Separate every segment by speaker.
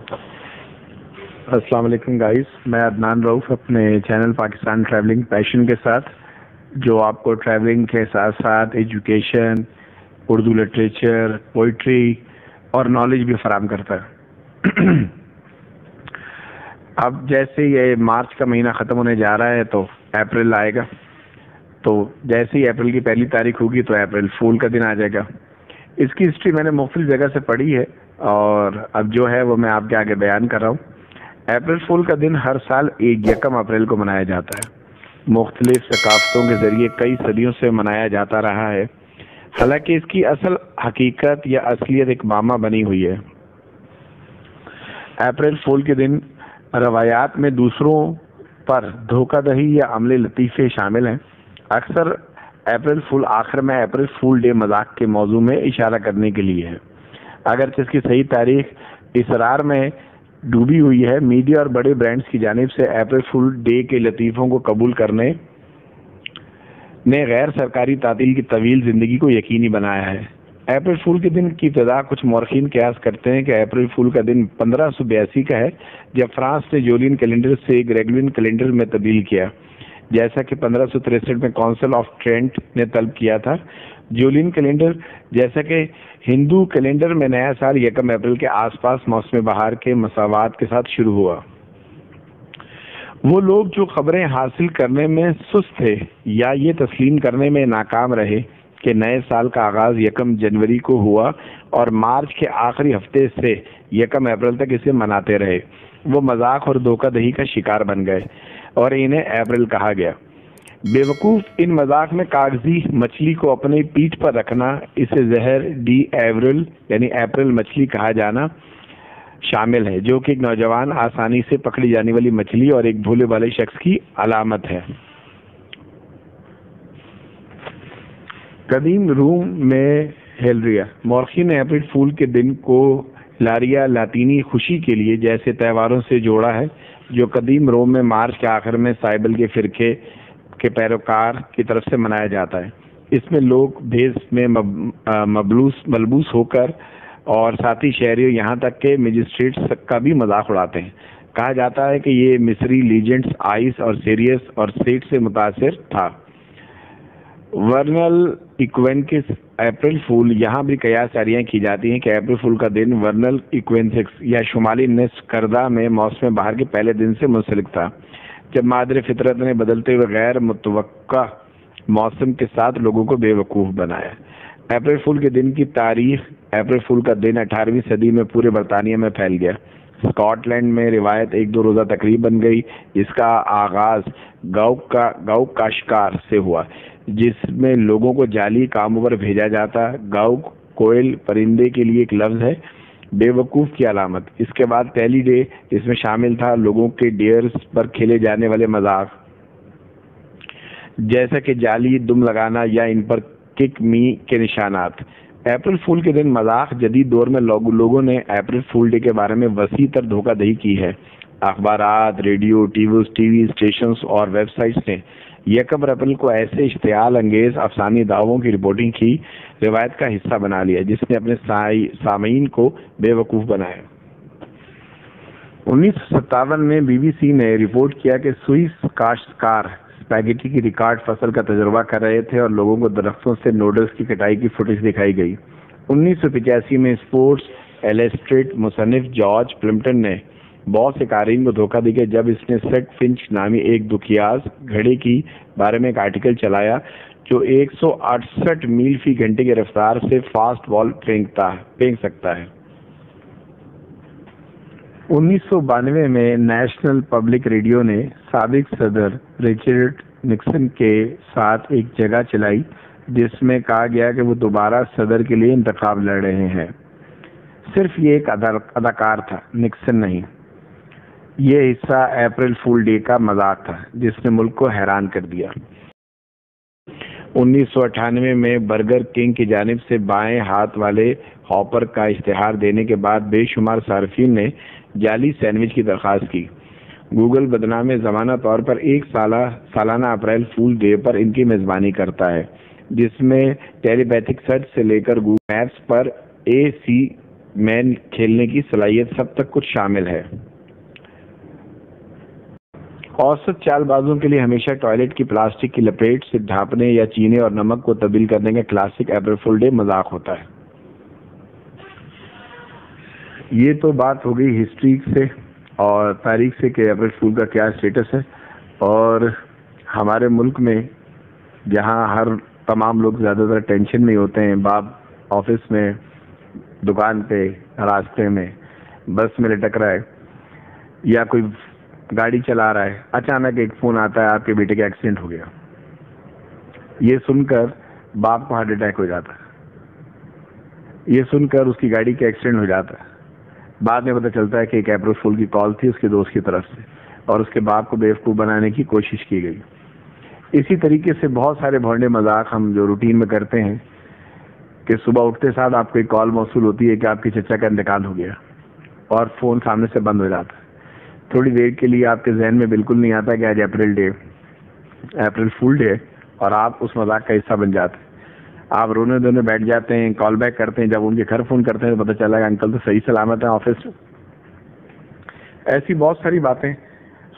Speaker 1: السلام علیکم گائز، میں عدنان رؤف اپنے چینل پاکستان ٹریولنگ پیشن کے ساتھ، جو آپ کو ٹریولنگ کے ساتھ ساتھ ایجوکیشن، اردو لٹریچر، پوئٹری اور نالج بھی فراہم کرتا ہے۔ اب جیسے یہ مارچ کا مہینہ ختم ہونے جا رہا ہے تو اپریل آئے گا، تو جیسے ہی اپریل کی پہلی تاریخ ہوگی تو اپریل فول کا دن آ جائے گا۔ اس کی ہسٹری میں نے مختلف جگہ سے پڑھی ہے اور اب جو ہے وہ میں آپ کے آگے بیان کر رہا ہوں۔ اپریل فول کا دن ہر سال 1 اپریل کو منایا جاتا ہے۔ مختلف ثقافتوں کے ذریعے کئی صدیوں سے منایا جاتا رہا ہے، حالانکہ اس کی اصل حقیقت یا اصلیت ایک معمہ بنی ہوئی ہے۔ اپریل فول کے دن روایات میں دوسروں پر دھوکہ دہی یا عمل لطیفے شامل ہیں۔ اکثر اپریل فول آخر میں اپریل فول ڈے مذاق کے موضوع میں اشارہ کرنے کے لیے ہے، اگرچہ اس کی صحیح تاریخ اسرار میں ڈوبی ہوئی ہے۔ میڈیا اور بڑے برانڈز کی جانب سے اپریل فول ڈے کے لطیفوں کو قبول کرنے نے غیر سرکاری تعطیل کی طویل زندگی کو یقینی بنایا ہے۔ اپریل فول کے دن کی ابتدا کچھ مورخین قیاس کرتے ہیں کہ اپریل فول کا دن 1582 کا ہے، جب فرانس نے جولین کیلنڈر سے گریگورین کیلنڈر میں تبدیل کیا، جیسا کہ 1563 میں کونسل آف ٹرینٹ نے طلب کیا تھا۔ جولین کیلنڈر جیسا کہ ہندو کیلنڈر میں نیا سال 1 اپریل کے آس پاس موسم بہار کے مساوات کے ساتھ شروع ہوا۔ وہ لوگ جو خبریں حاصل کرنے میں سست تھے یا یہ تسلیم کرنے میں ناکام رہے کہ نئے سال کا آغاز 1 جنوری کو ہوا اور مارچ کے آخری ہفتے سے 1 اپریل تک اسے مناتے رہے، وہ مذاق اور دھوکہ دہی کا شکار بن گئے اور انہیں اپریل کہا گیا۔ بے وقوف ان مذاق میں کاغذی مچھلی کو اپنی پیٹھ پر رکھنا، اسے زہر ڈی ایورل یعنی اپریل مچھلی کہا جانا شامل ہے، جو کہ ایک نوجوان آسانی سے پکڑی جانے والی مچھلی اور ایک بھولے والے شخص کی علامت ہے۔ قدیم روم میں ہیلریا مورخین نے اپریل فول کے دن کو ہلاریا لاطینی خوشی کے لیے جیسے تہواروں سے جوڑا ہے، جو قدیم روم میں مارچ کے آخر میں سائبل کے فرقے کے پیروکار کی طرف سے منایا جاتا ہے۔ اس میں لوگ بھیس میں ملبوس ہو کر اور ساتھی شہریوں یہاں تک کہ مجسٹریٹس کا بھی مذاق اڑاتے ہیں۔ کہا جاتا ہے کہ یہ مصری لیجنڈز آئس اور سیریس اور سیٹ سے متاثر تھا۔ ورنل ایکوینکس اپریل فول یہاں بھی قیاس جاریاں کی جاتی ہیں کہ اپریل فول کا دن ورنل ایکوینکس یا شمالی نصف کردہ میں موسم بہار کے پہلے دن سے منسلک تھا، جب مادر فطرت نے بدلتے ہوئے غیر متوقع موسم کے ساتھ لوگوں کو بے وقوف بنایا۔ اپریل فول کے دن کی تاریخ اپریل فول کا دن 18ویں صدی میں پورے برطانیہ میں پھیل گیا۔ اسکاٹ لینڈ میں روایت 1-2 روزہ تقریب بن گئی، جس کا آغاز گاؤک کا شکار سے ہوا، جس میں لوگوں کو جعلی کاموں پر بھیجا جاتا۔ گاؤک کوئل پرندے کے لیے ایک لفظ ہے، بے وقوف کی علامت۔ اس کے بعد پہلی ڈے اس میں شامل تھا لوگوں کے ڈیئرز پر کھیلے جانے والے مذاق، جیسا کہ جعلی دم لگانا یا ان پر کک می کے نشانات۔ اپریل فول کے دن مذاق جدید دور میں لوگوں نے اپریل فول ڈے کے بارے میں وسیع تر دھوکہ دہی کی ہے۔ اخبارات، ریڈیو، ٹی وی اسٹیشنز اور ویب سائٹس نے 1 اپریل کو ایسے اشتعال انگیز افسانوی دعووں کی رپورٹنگ کی روایت کا حصہ بنا لیا، جس نے اپنے سامعین کو بے وقوف بنایا۔ 1957 میں BBC نے رپورٹ کیا کہ سوئس کاشتکار اسپاگیٹی کی ریکارڈ فصل کا تجربہ کر رہے تھے اور لوگوں کو درختوں سے نوڈلز کی کٹائی کی فوٹیج دکھائی گئی۔ 1985 میں اسپورٹس ایلسٹریٹ مصنف جارج پلمپٹن نے بہت سے قارئین کو دھوکہ دی کہ جب اس نے سیٹ فنچ نامی ایک دکھیاز گھڑے کی بارے میں ایک آرٹیکل چلایا جو 168 میل فی گھنٹے کی رفتار سے فاسٹ بال پھینک سکتا ہے۔ 1992 میں نیشنل پبلک ریڈیو نے سابق صدر رچرڈ نکسن کے ساتھ ایک جگہ چلائی جس میں کہا گیا کہ وہ دوبارہ صدر کے لیے انتخاب لڑ رہے ہیں۔ صرف یہ ایک اداکار تھا، نکسن نہیں۔ یہ حصہ اپریل فول ڈے کا مذاق تھا جس نے ملک کو حیران کر دیا۔ 1998 میں برگر کنگ کی جانب سے بائیں ہاتھ والے ہاپر کا اشتہار دینے کے بعد بے شمار صارفین نے جعلی سینڈوچ کی درخواست کی۔ گوگل بدنام زمانہ طور پر ایک سالانہ اپریل فول ڈے پر ان کی میزبانی کرتا ہے، جس میں ٹیلی پیتھک سرچ سے لے کر گوگل میپس پر میں کھیلنے کی صلاحیت سب تک کچھ شامل ہے۔ اوسط چال بازوں کے لیے ہمیشہ ٹوائلٹ کی پلاسٹک کی لپیٹ سے ڈھانپنے یا چینے اور نمک کو تبدیل کرنے کا کلاسک اپریل فول ڈے مذاق ہوتا ہے۔ یہ تو بات ہو گئی ہسٹری سے اور تاریخ سے کہ اپریل فول کا کیا اسٹیٹس ہے، اور ہمارے ملک میں جہاں تمام لوگ زیادہ تر ٹینشن میں ہوتے ہیں، باپ آفس میں، دکان پہ، راستے میں، بس میں لٹک رہا ہے یا کوئی گاڑی چلا رہا ہے، اچانک ایک فون آتا ہے آپ کے بیٹے کا ایکسیڈنٹ ہو گیا۔ یہ سن کر باپ کو ہارٹ اٹیک ہو جاتا ہے، یہ سن کر اس کی گاڑی کا ایکسیڈنٹ ہو جاتا ہے۔ بعد میں پتہ چلتا ہے کہ ایک اپریل فول کی کال تھی اس کے دوست کی طرف سے اور اس کے باپ کو بیوقوف بنانے کی کوشش کی گئی۔ اسی طریقے سے بہت سارے بھونڈے مذاق ہم جو روٹین میں کرتے ہیں کہ صبح اٹھتے ساتھ آپ کو ایک کال موصول ہوتی ہے کہ آپ کے چچا کا انتقال ہو گیا اور فون سامنے سے بند ہو جاتا ہے۔ تھوڑی دیر کے لیے آپ کے ذہن میں بالکل نہیں آتا کہ آج اپریل فول ڈے، اور آپ اس مذاق کا حصہ بن جاتے ہیں۔ آپ رونے دھونے بیٹھ جاتے ہیں، کال بیک کرتے ہیں، جب ان کے گھر فون کرتے ہیں تو پتہ چلا کہ انکل تو صحیح سلامت ہیں آفس میں۔ ایسی بہت ساری باتیں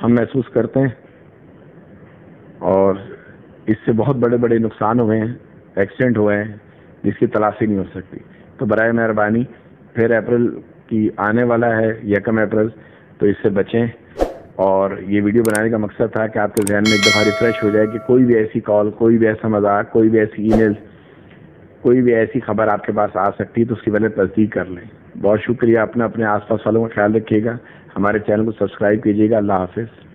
Speaker 1: ہم محسوس کرتے ہیں اور اس سے بہت بڑے بڑے نقصان ہوئے ہیں، ایکسیڈنٹ ہوئے ہیں جس کی تلافی نہیں ہو سکتی۔ تو برائے مہربانی پھر اپریل کی آنے والا ہے 1 اپریل، تو اس سے بچیں۔ اور یہ ویڈیو بنانے کا مقصد تھا کہ آپ کے ذہن میں ایک دفعہ ریفریش ہو جائے کہ کوئی بھی ایسی کال، کوئی بھی ایسا مذاق، کوئی بھی ایسی ای میل، کوئی بھی ایسی خبر آپ کے پاس آ سکتی ہے تو اس کی پہلے تصدیق کر لیں۔ بہت شکریہ، اپنے آس پاس والوں کا خیال رکھیے گا، ہمارے چینل کو سبسکرائب کیجیے گا۔ اللہ حافظ۔